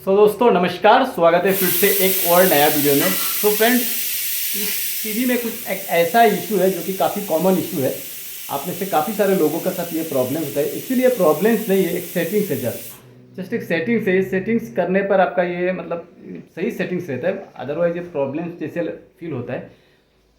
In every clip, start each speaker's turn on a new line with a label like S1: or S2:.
S1: सो दोस्तों नमस्कार, स्वागत है फिर से एक और नया वीडियो में। तो फ्रेंड, इस टीवी में कुछ एक ऐसा इशू है जो कि काफ़ी कॉमन इशू है। आप में से काफ़ी सारे लोगों के साथ ये प्रॉब्लम होता है। एक्चुअली ये प्रॉब्लम्स नहीं है, एक सेटिंग्स है। जस्ट एक सेटिंग्स है। सेटिंग्स करने पर आपका ये मतलब सही सेटिंग्स रहता है, अदरवाइज ये प्रॉब्लम्स जैसे फील होता है।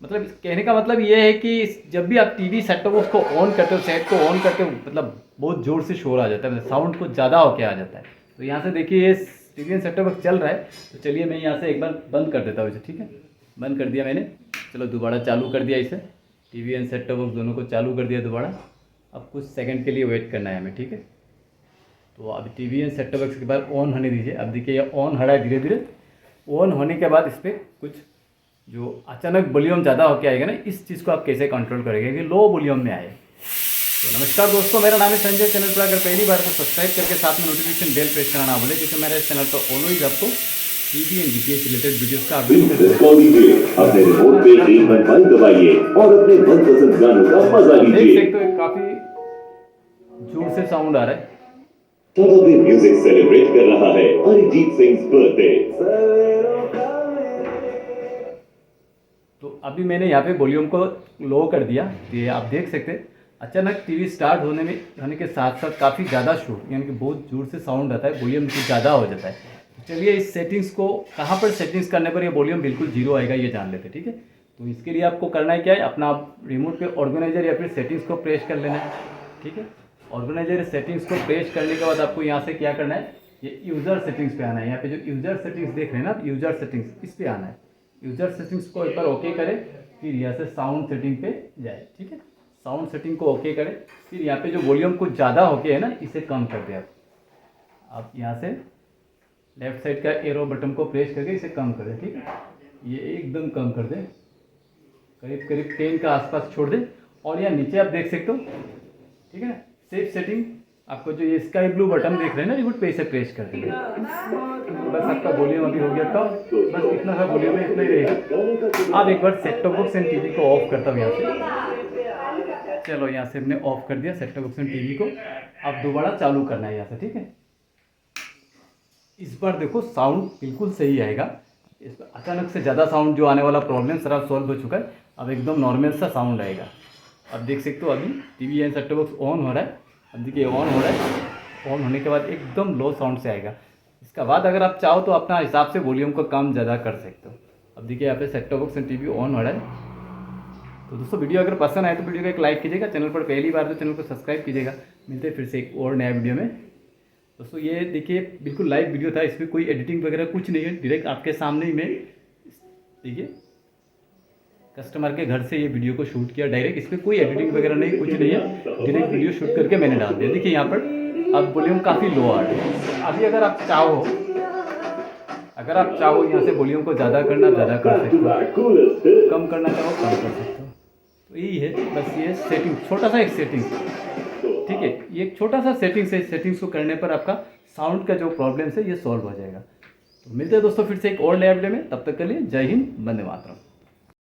S1: मतलब कहने का मतलब ये है कि जब भी आप टीवी सेट टॉप बॉक्स को ऑन करते हो, सेट को ऑन करते हो, मतलब बहुत ज़ोर से शोर आ जाता है, मतलब साउंड कुछ ज़्यादा होके आ जाता है। तो यहाँ से देखिए ये टीवी सेट टॉप बॉक्स चल रहा है। तो चलिए मैं यहाँ से एक बार बंद कर देता हूँ इसे। ठीक है, बंद कर दिया मैंने। चलो दोबारा चालू कर दिया इसे। TV and set top box दोनों को चालू कर दिया दोबारा। अब कुछ सेकंड के लिए वेट करना है हमें। ठीक है, तो अब TV and set top box के बाद ऑन होने दीजिए। अब देखिए ये ऑन हो रहा है धीरे धीरे। ऑन होने के बाद इस पर कुछ जो अचानक वॉल्यूम ज़्यादा होकर आएगा ना, इस चीज़ को आप कैसे कंट्रोल करेंगे कि लो वॉल्यूम में आए। तो नमस्कार दोस्तों, मेरा नाम है संजय। चैनल पर अगर पहली बार तो सब्सक्राइब करके साथ में नोटिफिकेशन बेल प्रेस करना ना भूलें, क्योंकि मेरे चैनल पर ऑलवेज आपको TV and GPS related videos का अपडेट
S2: अपने रिमोट पे ग्रीन बटन दबाइए और अपने मनपसंद गानों का मजा
S1: देख
S2: लीजिए।
S1: सकते हो काफ़ी जोर से साउंड आ रहा है।
S2: तब अभी म्यूजिक सेलिब्रेट कर रहा है अरिजीत सिंह बर्थडे।
S1: तो अभी मैंने यहाँ पे वॉल्यूम को लो कर दिया। ये आप देख सकते हैं अचानक टीवी स्टार्ट होने के साथ साथ काफ़ी ज़्यादा शोर, यानी कि बहुत जोर से साउंड आता है, वॉल्यूम कुछ ज़्यादा हो जाता है। तो चलिए इस सेटिंग्स को कहाँ पर सेटिंग्स करने पर ये वॉल्यूम बिल्कुल जीरो आएगा ये जान लेते हैं। ठीक है, तो इसके लिए आपको करना है क्या है, अपना रिमोट पे ऑर्गेनाइजर या फिर सेटिंग्स को प्रेस कर लेना है। ठीक है, ऑर्गेनाइजर सेटिंग्स को प्रेस करने के बाद आपको यहाँ से क्या करना है, ये यूज़र सेटिंग्स पे आना है। यहाँ पे जो यूज़र सेटिंग्स देख रहे हैं ना, यूज़र सेटिंग्स, इस पे आना है। यूज़र सेटिंग्स को एक बार ओके करें, फिर यहाँ से साउंड सेटिंग पे जाए। ठीक है, साउंड सेटिंग को ओके करें, फिर यहाँ पे जो वॉल्यूम कुछ ज़्यादा होके है ना, इसे कम कर दें। आप यहाँ से लेफ्ट साइड का एरो बटन को प्रेस करके इसे कम कर दें। ठीक है, ये एकदम कम कर दें, करीब करीब 10 का आसपास छोड़ दें। और यहाँ नीचे आप देख सकते हो, ठीक है ना, सेफ सेटिंग, आपको जो ये स्काई ब्लू बटन देख रहे हैं ना रिमोट पे, इसे प्रेस कर देंगे। बस आपका वॉल्यूम अभी हो गया कम, बस इतना सा वॉल्यूम है, इतना ही रहेगा। अब एक बार set top box and TV को ऑफ करता हूँ यहाँ से। चलो यहाँ से हमने ऑफ कर दिया set top box and TV को। अब दोबारा चालू करना है यहाँ से। ठीक है, इस बार देखो साउंड बिल्कुल सही आएगा। इस पर अचानक से ज़्यादा साउंड जो आने वाला प्रॉब्लम सारा सॉल्व हो चुका है। अब एकदम नॉर्मल सा साउंड आएगा। अब देख सकते हो अभी TV and set top box on हो रहा है। अब देखिए ऑन हो रहा है। ऑन होने के बाद एकदम लो साउंड से आएगा। इसका बाद अगर आप चाहो तो अपना हिसाब से वॉल्यूम को कम ज़्यादा कर सकते हो। अब देखिए यहाँ पे set top box and TV on हो रहा है। तो दोस्तों वीडियो अगर पसंद आए तो वीडियो को एक लाइक कीजिएगा, चैनल पर पहली बार तो चैनल को सब्सक्राइब कीजिएगा। मिलते हैं फिर से एक और नया वीडियो में। दोस्तों ये देखिए बिल्कुल लाइव वीडियो था, इसमें कोई एडिटिंग वगैरह कुछ नहीं है, डायरेक्ट आपके सामने ही मैं देखिए कस्टमर के घर से ये वीडियो को शूट किया डायरेक्ट। इसमें कोई एडिटिंग वगैरह नहीं, कुछ नहीं है, डायरेक्ट वीडियो शूट करके मैंने डाल दिया। देखिए यहाँ पर अब वॉल्यूम काफ़ी लो आ रहा है। अभी अगर आप चाहो यहाँ से वॉल्यूम को ज़्यादा करना ज़्यादा कर सकते हो, कम करना चाहो कम कर सकते हो। तो यही है बस, ये सेटिंग छोटा सा एक सेटिंग। ठीक है, ये एक छोटा सा सेटिंग्स है। सेटिंग्स को करने पर आपका साउंड का जो प्रॉब्लम है ये सॉल्व हो जाएगा। तो मिलते हैं दोस्तों फिर से एक और नया वीडियो में, तब तक के लिए जय हिंद, वंदे मातरम।